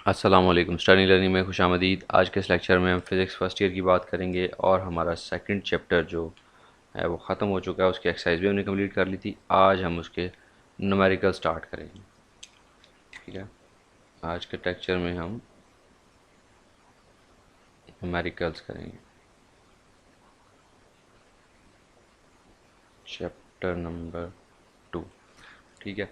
अस्सलाम वालेकुम। Study learning में खुशामदीद। आज के इस लेक्चर में हम फ़िज़िक्स फर्स्ट ईयर की बात करेंगे और हमारा सेकंड चैप्टर जो है वो ख़त्म हो चुका है। उसकी एक्सरसाइज भी हमने कंप्लीट कर ली थी। आज हम उसके न्यूमेरिकल स्टार्ट करेंगे। ठीक है, आज के लेक्चर में हम न्यूमेरिकल्स करेंगे। Chapter number 2। ठीक है,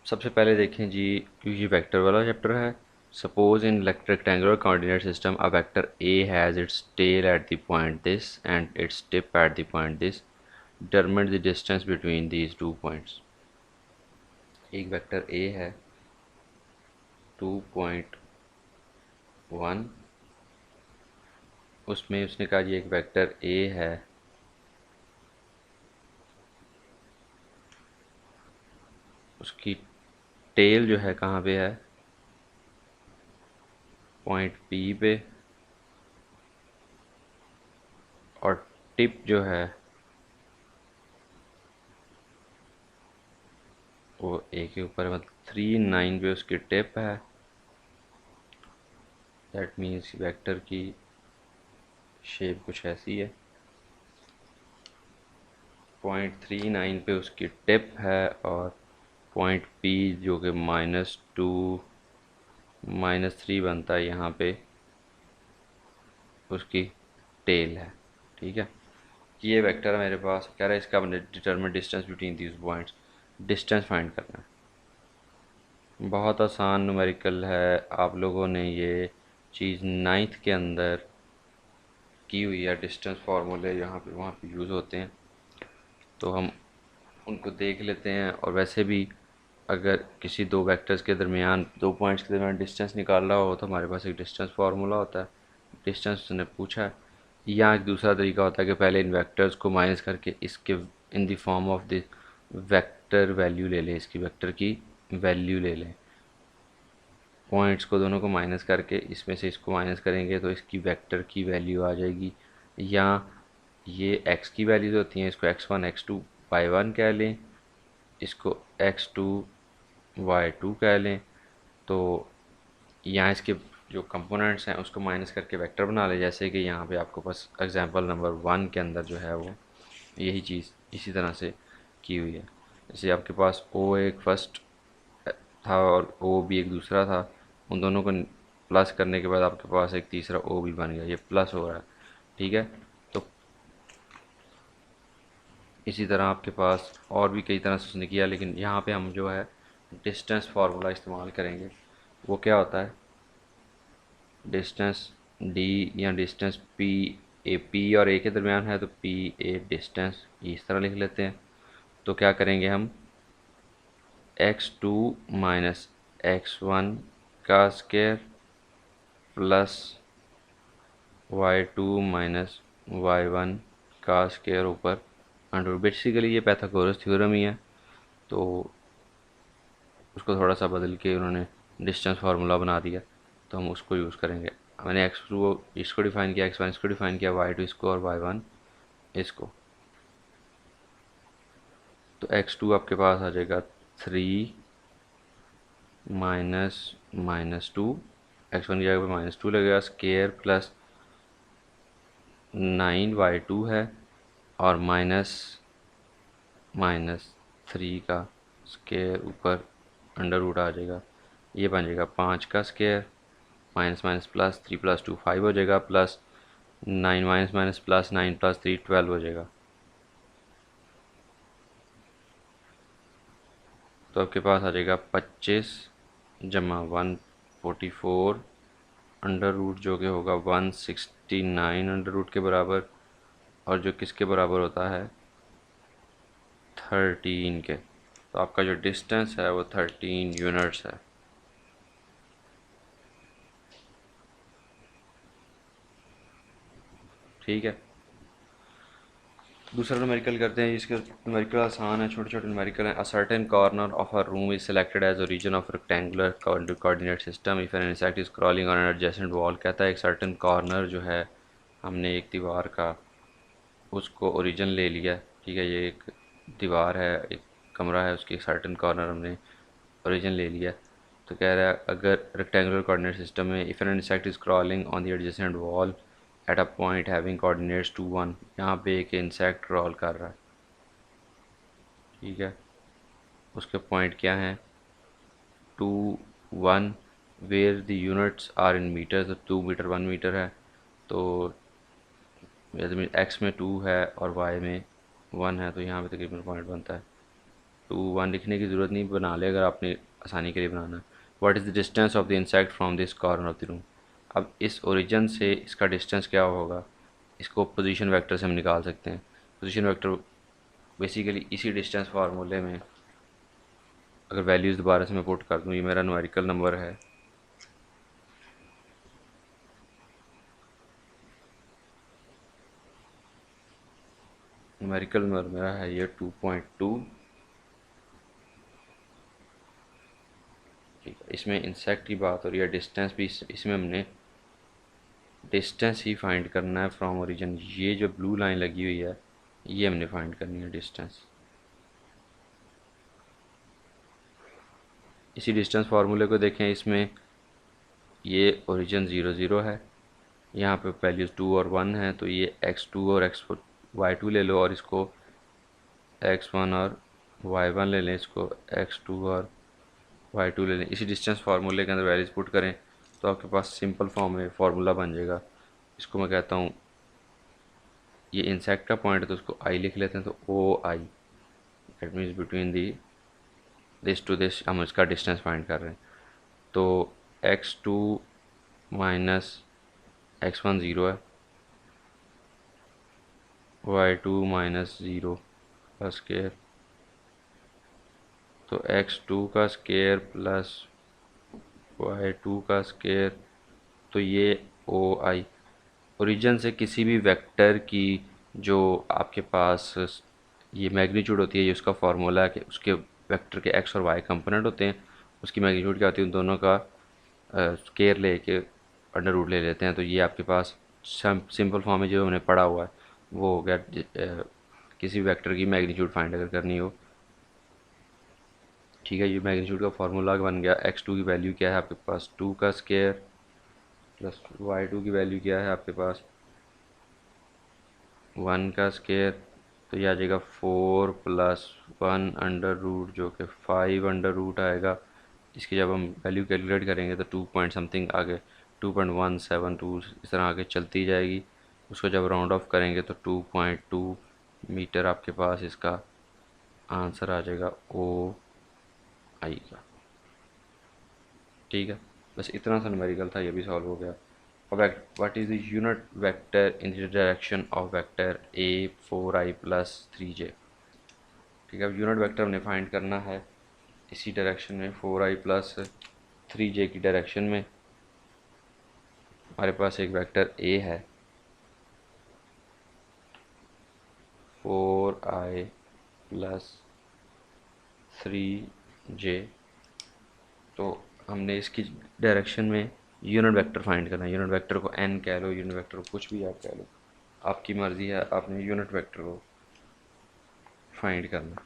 सबसे पहले देखें जी, ये वेक्टर वाला चैप्टर है। Suppose in rectangular coordinate system a vector A has its tail at the point this and its tip at the point this. Determine the distance between these two points. एक vector A है 2.1, उसमें उसने कहा जी एक vector A है उसकी tell जो है कहाँ पे है, पॉइंट पी पे, और टिप जो है वो ए के ऊपर, मतलब 3, 9 पे उसकी टिप है। दैट मीन्स वेक्टर की शेप कुछ ऐसी है। 0.39 पे उसकी टिप है और पॉइंट पी जो कि -2 -3 बनता है यहाँ पे उसकी टेल है। ठीक है, ये वेक्टर है मेरे पास। कह रहा है इसका determine distance between these points. Distance find करना है। बहुत आसान न्यूमेरिकल है। आप लोगों ने ये चीज़ 9th के अंदर की हुई है। डिस्टेंस फार्मूले यहाँ पे वहाँ पे यूज़ होते हैं, तो हम उनको देख लेते हैं। और वैसे भी अगर किसी दो वेक्टर्स के दरमियान, दो पॉइंट्स के दरमियान डिस्टेंस निकालना हो तो हमारे पास एक डिस्टेंस फार्मूला होता है। डिस्टेंस उसने पूछा है। या एक दूसरा तरीका होता है कि पहले इन वेक्टर्स को माइनस करके इसके in the form of the vector value ले लें, इसकी वेक्टर की वैल्यू ले लें। पॉइंट्स को दोनों को माइनस करके इसमें से इसको माइनस करेंगे तो इसकी वेक्टर की वैल्यू आ जाएगी। या ये x की वैल्यूज होती हैं, इसको x1 x2 y1 कह लें, इसको x2 y2 कह लें। तो यहाँ इसके जो कंपोनेंट्स हैं उसको माइनस करके वेक्टर बना लें। जैसे कि यहाँ पे आपको पास एग्जांपल नंबर 1 के अंदर जो है वो यही चीज़ इसी तरह से की हुई है। जैसे आपके पास ओ एक फर्स्ट था और ओ भी एक दूसरा था, उन दोनों को प्लस करने के बाद आपके पास एक तीसरा ओ भी बन गया, ये प्लस हो रहा है। ठीक है, तो इसी तरह आपके पास और भी कई तरह से उसने किया, लेकिन यहाँ पे हम जो है डिस्टेंस फार्मूला इस्तेमाल करेंगे। वो क्या होता है, डिस्टेंस डी या डिस्टेंस पी ए, पी और ए के दरमियान है तो पी ए डिस्टेंस, इस तरह लिख लेते हैं। तो क्या करेंगे हम, x2 माइनस x1 का square plus y2 minus y1 का स्केयर ऊपर अंडर। बेसिकली ये पाइथागोरस थ्योरम ही है, तो उसको थोड़ा सा बदल के उन्होंने डिस्टेंस फार्मूला बना दिया, तो हम उसको यूज़ करेंगे। मैंने x2 इसको डिफाइन किया, x1 इसको डिफाइन किया, y2 इसको और y1 इसको। तो x2 आपके पास आ जाएगा 3 -(-2), x1 की जगह पे -2 लगेगा, स्केयर प्लस 9 y2 है और -(-3) का स्केयर ऊपर अंडर रूट आ जाएगा। ये बन जाएगा 5 का स्केयर, माइनस माइनस प्लस 3 + 2 5 हो जाएगा, प्लस 9 माइनस माइनस प्लस 9 + 3 12 हो जाएगा। तो आपके पास आ जाएगा 25 जमा 144 अंडर रूट, जो कि होगा 169 अंडर रूट के बराबर, और जो किसके बराबर होता है 13 के। तो आपका जो डिस्टेंस है वो 13 यूनिट्स है। ठीक है, दूसरा न्यूमेरिकल करते हैं। इसके न्यूमेरिकल आसान है, छोटे छोटे न्यूमेरिकल हैं। A certain corner of a room is selected as origin of rectangular coordinate system if an insect is crawling on an adjacent wall. कहता है एक सर्टेन कॉर्नर जो है, हमने एक दीवार का उसको ओरिजिन ले लिया। ठीक है, ये एक दीवार है, एक कमरा है, उसकी एक सर्टेन कॉर्नर हमने ओरिजिन ले लिया। तो कह रहा है अगर रेक्टेंगुलर कोऑर्डिनेट सिस्टम में if an insect is crawling on the adjacent wall at a point having coordinates 2 1, यहाँ पे एक इंसेक्ट क्रॉल कर रहा है, ठीक है। उसके पॉइंट क्या हैं, 2 1, where the units are in metre, तो 2 मीटर 1 मीटर है, तो एक्स में 2 है और वाई में 1 है, तो यहाँ पे तकरीबन पॉइंट बनता है। 2 1 लिखने की ज़रूरत नहीं, बना ले अगर आपने आसानी के लिए बनाना है। What is the distance of the insect from this corner of the room. अब इस ओरिजिन से इसका डिस्टेंस क्या होगा, इसको पोजीशन वेक्टर से हम निकाल सकते हैं। पोजीशन वेक्टर बेसिकली इसी डिस्टेंस फार्मूले में अगर वैल्यूज़ दोबारा से मैं पुट कर दूँ, ये मेरा न्यूमेरिकल नंबर है, न्यूमेरिकल नंबर मेरा है ये 2.2, ठीक है। इसमें इंसेक्ट की बात हो रही है, डिस्टेंस भी इसमें हमने डिस्टेंस ही फाइंड करना है फ्रॉम ओरिजिन। ये जो ब्लू लाइन लगी हुई है ये हमने फाइंड करनी है डिस्टेंस। इसी डिस्टेंस फार्मूले को देखें, इसमें ये ओरिजिन 0 0 है, यहाँ पे वैल्यूज़ 2 और 1 है, तो ये x2 और y2 ले लो और इसको x1 और y1 ले लें, इसको x2 और y2 ले लें। इसी डिस्टेंस फार्मूले के अंदर वैल्यूज़ पुट करें तो आपके पास सिंपल फॉर्म में फार्मूला बन जाएगा। इसको मैं कहता हूँ, ये इंसेक्ट का पॉइंट है तो उसको आई लिख लेते हैं, तो O I, that means between the this to this हम इसका डिस्टेंस फाइंड कर रहे हैं। तो x2 माइनस x1 ज़ीरो है, y2 माइनस ज़ीरो का स्केयर, तो x2 का स्केयर प्लस y2 का स्केयर, तो ये ओ आई। ओरिजिन से किसी भी वेक्टर की जो आपके पास ये मैग्नीट्यूड होती है, ये उसका फार्मूला है कि उसके वेक्टर के एक्स और वाई कंपोनेंट होते हैं, उसकी मैग्नीट्यूड क्या होती है, उन दोनों का स्केयर लेके अंडर रूट ले लेते हैं। तो ये आपके पास सिंपल फॉर्म में जो हमने पढ़ा हुआ है वो हो गया। किसी वेक्टर की मैग्नीट्यूड फाइंड अगर करनी हो, ठीक है, ये मैग्नीट्यूड का फार्मूला बन गया। x2 की वैल्यू क्या है आपके पास, 2 का स्केयर प्लस y2 की वैल्यू क्या है आपके पास, 1 का स्केयर, तो ये आ जाएगा 4 प्लस 1 अंडर रूट जो कि 5 अंडर रूट आएगा। इसकी जब हम वैल्यू कैलकुलेट करेंगे तो 2 पॉइंट समथिंग आगे 2.172 इस तरह आगे चलती जाएगी। उसको जब राउंड ऑफ करेंगे तो 2.2 मीटर आपके पास इसका आंसर आ जाएगा ओ आई का, ठीक है। बस इतना सा न्यूमेरिकल था, ये भी सॉल्व हो गया। अब what is the unit vector in the direction of vector A 4i plus 3j, ठीक है। अब यूनिट वेक्टर हमने फाइंड करना है इसी डायरेक्शन में 4i प्लस 3j की डायरेक्शन में। हमारे पास एक वेक्टर ए है 4i प्लस 3j, तो हमने इसकी डायरेक्शन में यूनिट वेक्टर फाइंड करना है। यूनिट वेक्टर को n कह लो, यूनिट वेक्टर को कुछ भी आप कह लो, आपकी मर्ज़ी है, आपने यूनिट वेक्टर को फाइंड करना।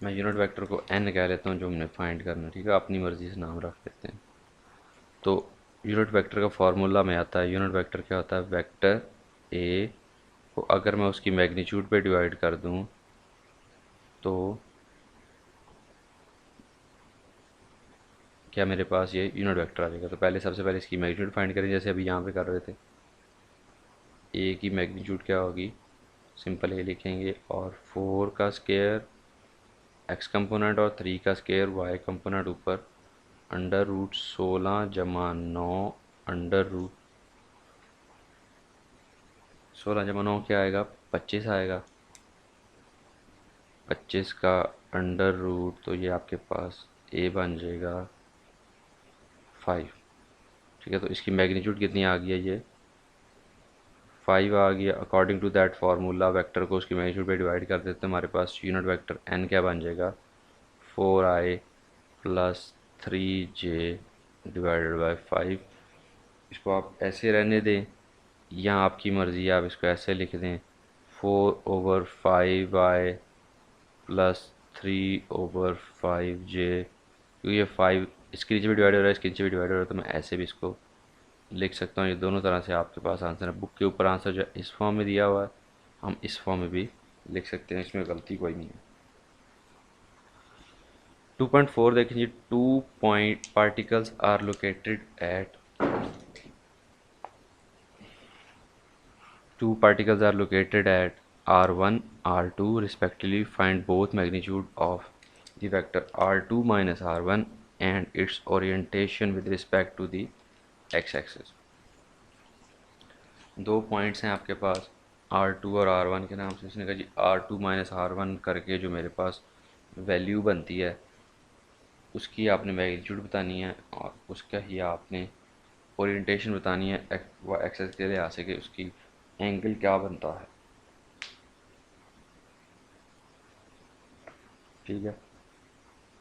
मैं यूनिट वेक्टर को n कह लेता हूँ जो हमने फाइंड करना, ठीक है, अपनी मर्ज़ी से नाम रख लेते हैं। तो यूनिट वेक्टर का फार्मूला में आता है, यूनिट वेक्टर क्या होता है, वेक्टर ए को अगर मैं उसकी मैग्नीट्यूड पे डिवाइड कर दूँ तो क्या मेरे पास ये यूनिट वेक्टर आ जाएगा। तो पहले सबसे पहले इसकी मैग्नीट्यूड फाइंड करें, जैसे अभी यहाँ पे कर रहे थे। ए की मैग्नीट्यूड क्या होगी, सिंपल ए लिखेंगे और 4 का स्केयर एक्स कंपोनेंट और 3 का स्केयर वाई कंपोनेंट ऊपर अंडर रूट 16 जमा 9 अंडर रूट 16 जमा 9 क्या आएगा, 25 आएगा। 25 का अंडर रूट, तो ये आपके पास ए बन जाएगा 5, ठीक है। तो इसकी मैग्नीट्यूड कितनी आ गई है, ये 5 आ गया। According to that formula vector को उसकी मैग्नीट्यूड पे डिवाइड कर देते हैं, हमारे पास यूनिट वेक्टर n क्या बन जाएगा, 4i plus 3j divided by 5। इसको आप ऐसे रहने दें या आपकी मर्ज़ी, आप इसको ऐसे लिख दें 4/5i +3/5j, क्योंकि ये 5 इसके नीचे भी डिवाइड हो रहा है, इसके नीचे भी डिवाइड हो रहा है, तो मैं ऐसे भी इसको लिख सकता हूँ। ये दोनों तरह से आपके पास आंसर है। बुक के ऊपर आंसर जो इस फॉर्म में दिया हुआ है, हम इस फॉर्म में भी लिख सकते हैं, इसमें गलती कोई नहीं है। 2.4 देखें जी। Two point particles are located at Two particles are located at r1, r2 respectively. Find both magnitude of the vector r2 minus r1 and its orientation with respect to the x-axis. दो points हैं आपके पास r2 और r1 के नाम से। इसने कहा जी r2 minus r1 करके जो मेरे पास वैल्यू बनती है उसकी आपने मैग्नीट्यूड बतानी है, और उसका ही आपने ओरिएंटेशन बतानी है एक्सेस के लिहाज से कि उसकी एंगल क्या बनता है। ठीक है,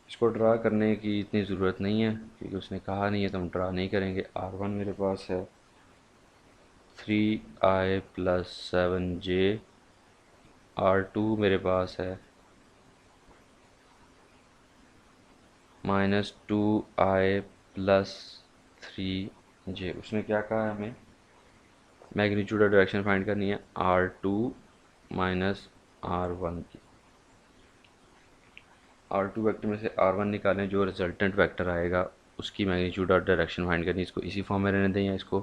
इसको ड्रा करने की इतनी ज़रूरत नहीं है क्योंकि उसने कहा नहीं है, तो हम ड्रा नहीं करेंगे। r1 मेरे पास है 3i + 7j, r2 मेरे पास है -2i + 3j। उसने क्या कहा है, हमें मैग्नीट्यूड और डायरेक्शन फाइंड करनी है r2 माइनस r1 की। r2 वेक्टर में से r1 निकालें, जो रिजल्टेंट वेक्टर आएगा उसकी मैग्नीट्यूड और डायरेक्शन फाइंड करनी है। इसको इसी फॉर्म में रहने दें या इसको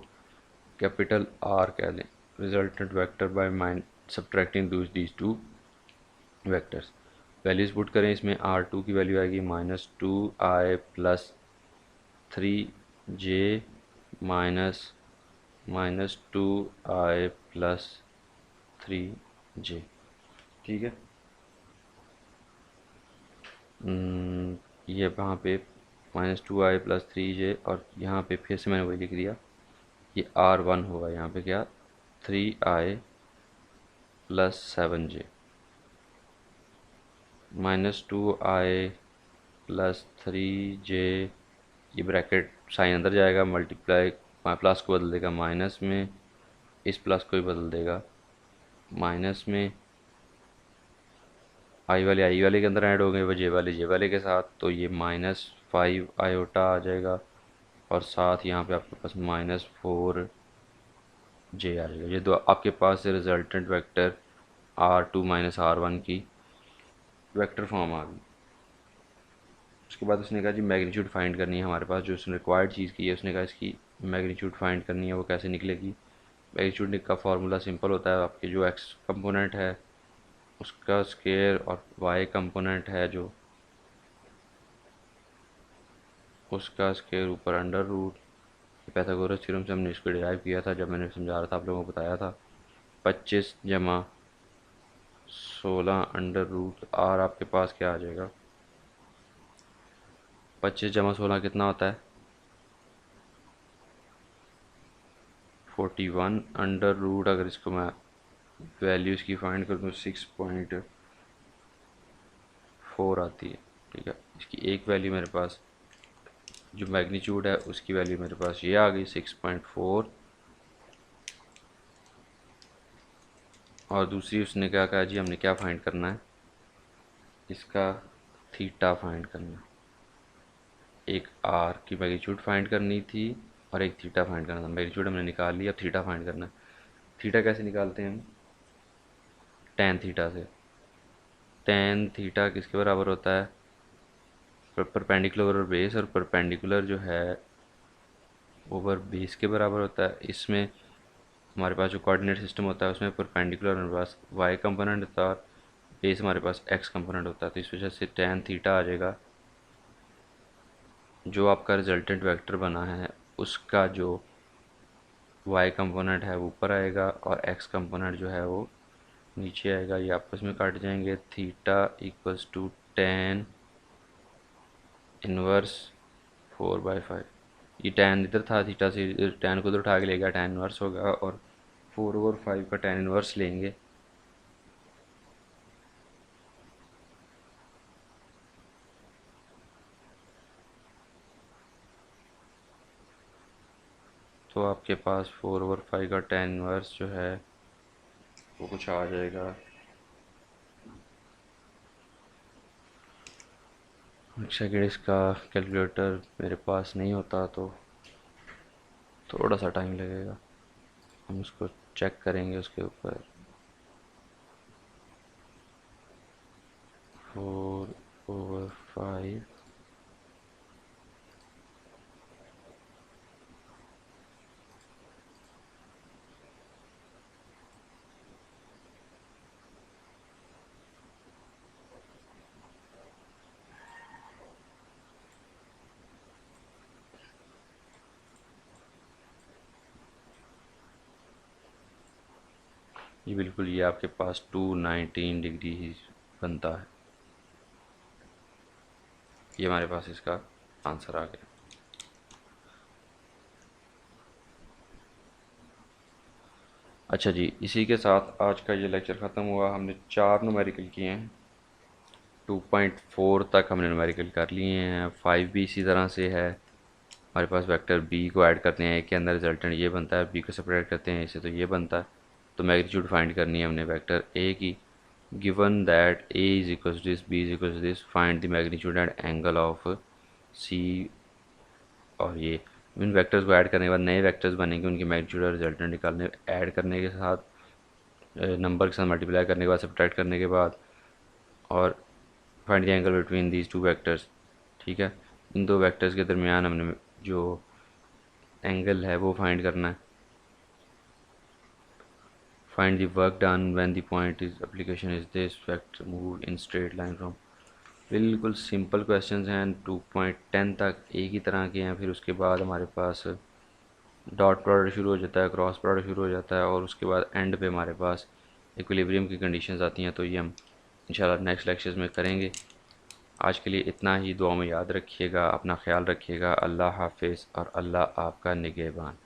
कैपिटल R कह दें। Resultant vector by mind subtracting these two vectors. Values put करें, इसमें r2 की वैल्यू आएगी -2i + 3j -2i + 3j। ठीक है, ये वहाँ पे -2i + 3j, और यहाँ पे फिर से मैंने वही लिख दिया, ये r1 होगा यहाँ पे क्या 3i + 7j -2i + 3j। ये ब्रैकेट साइन अंदर जाएगा, मल्टीप्लाई प्लस को बदल देगा माइनस में, इस प्लस को भी बदल देगा माइनस में, आई वाले के अंदर ऐड हो गए वो जे वाले के साथ, तो ये -5 आयोटा आ जाएगा, और साथ यहाँ पे आपके पास -4j आ जाएगा। ये दो आपके पास resultant vector r2 minus r1 की वेक्टर फॉर्म आ गई। उसके बाद उसने कहा जी मैग्नीट्यूड फाइंड करनी है हमारे पास, जो उसने रिक्वायर्ड चीज़ की है। उसने कहा इसकी मैग्नीट्यूड फाइंड करनी है, वो कैसे निकलेगी। मैग्नीट्यूड का फार्मूला सिंपल होता है, आपके जो एक्स कंपोनेंट है उसका स्केयर, और वाई कंपोनेंट है जो उसका स्केयर ऊपर अंडर रूट। पैथागोरस थ्योरम से हमने इसको डिराइव किया था जब मैंने समझा रहा था, आप लोगों को बताया था। 25 जमा 16 अंडर रूट r आपके पास क्या आ जाएगा, 25 जमा 16 कितना होता है 41 अंडर रूट। अगर इसको मैं वैल्यू इसकी फाइंड कर दूँ 6.4 आती है। ठीक है, इसकी एक वैल्यू मेरे पास जो मैग्नीट्यूड है उसकी वैल्यू मेरे पास ये आ गई 6.4, और दूसरी उसने क्या कहा जी हमने क्या फाइंड करना है, इसका थीटा फाइंड करना। एक आर की मैग्नीट्यूड फाइंड करनी थी और एक थीटा फाइंड करना था। मैग्नीट्यूड हमने निकाल लिया, अब थीटा फाइंड करना है। थीटा कैसे निकालते हैं हम, टेन थीटा से। टेन थीटा किसके बराबर होता है, परपेंडिकुलर ओवर बेस, और परपेंडिकुलर जो है ओवर बेस के बराबर होता है। इसमें हमारे पास जो कोऑर्डिनेट सिस्टम होता है उसमें परपेंडिकुलर हमारे पास वाई कंपोनेंट होता है और बेस हमारे पास एक्स कंपोनेंट होता है, तो इस वजह से टेन थीटा आ जाएगा। जो आपका रिजल्टेंट वेक्टर बना है उसका जो वाई कंपोनेंट है वो ऊपर आएगा और एक्स कंपोनेंट जो है वो नीचे आएगा। ये आपस में काट जाएंगे। Theta equals to tan inverse 4/5। ये टेन इधर था, थीटा से टेन को उधर उठा के लेगा, टेन इनवर्स होगा, और 4/5 का टेन इनवर्स लेंगे। तो आपके पास 4/5 का tan इनवर्स जो है वो कुछ आ जाएगा। एक सेकेंड, इसका कैलकुलेटर मेरे पास नहीं होता तो थोड़ा सा टाइम लगेगा, हम इसको चेक करेंगे उसके ऊपर। 4/5 ये बिल्कुल ये आपके पास 219 डिग्री ही बनता है। ये हमारे पास इसका आंसर आ गया। अच्छा जी, इसी के साथ आज का ये लेक्चर ख़त्म हुआ। हमने 4 न्यूमेरिकल किए हैं, 2.4 तक हमने न्यूमेरिकल कर लिए हैं। 5 भी इसी तरह से है। हमारे पास वेक्टर बी को ऐड करते हैं, ए के अंदर रिजल्टेंट ये बनता है, बी को सेपरेट करते हैं ए से तो ये बनता है। तो मैग्नीट्यूड फाइंड करनी है हमने वेक्टर ए की। Given that A is equal to this, B is equal to this, find the magnitude and angle of C. और ये इन वेक्टर्स को ऐड करने के बाद नए वेक्टर्स बनेंगे, उनकी मैग्नीट्यूड और रिजल्टेंट निकालने, ऐड करने के साथ नंबर के साथ मल्टीप्लाई करने के बाद, सब्ट्रैक्ट करने के बाद, और find the angle between these two vectors. ठीक है, इन दो वेक्टर्स के दरमियान हमने जो एंगल है वो फाइंड करना है। Find the work done when the point is application is this vector move in straight line from. बिल्कुल सिंपल क्वेश्चंस हैं, 2.10 तक एक ही तरह के हैं। फिर उसके बाद हमारे पास डॉट प्रोडक्ट शुरू हो जाता है, क्रॉस प्रोडक्ट शुरू हो जाता है, और उसके बाद एंड पे हमारे पास इक्विलिब्रियम की कंडीशंस आती हैं। तो ये हम इंशाल्लाह नेक्स्ट लेक्चर्स में करेंगे। आज के लिए इतना ही। दुआ में याद रखिएगा, अपना ख्याल रखिएगा। अल्लाह हाफिज़ और अल्लाह आपका निगहबान।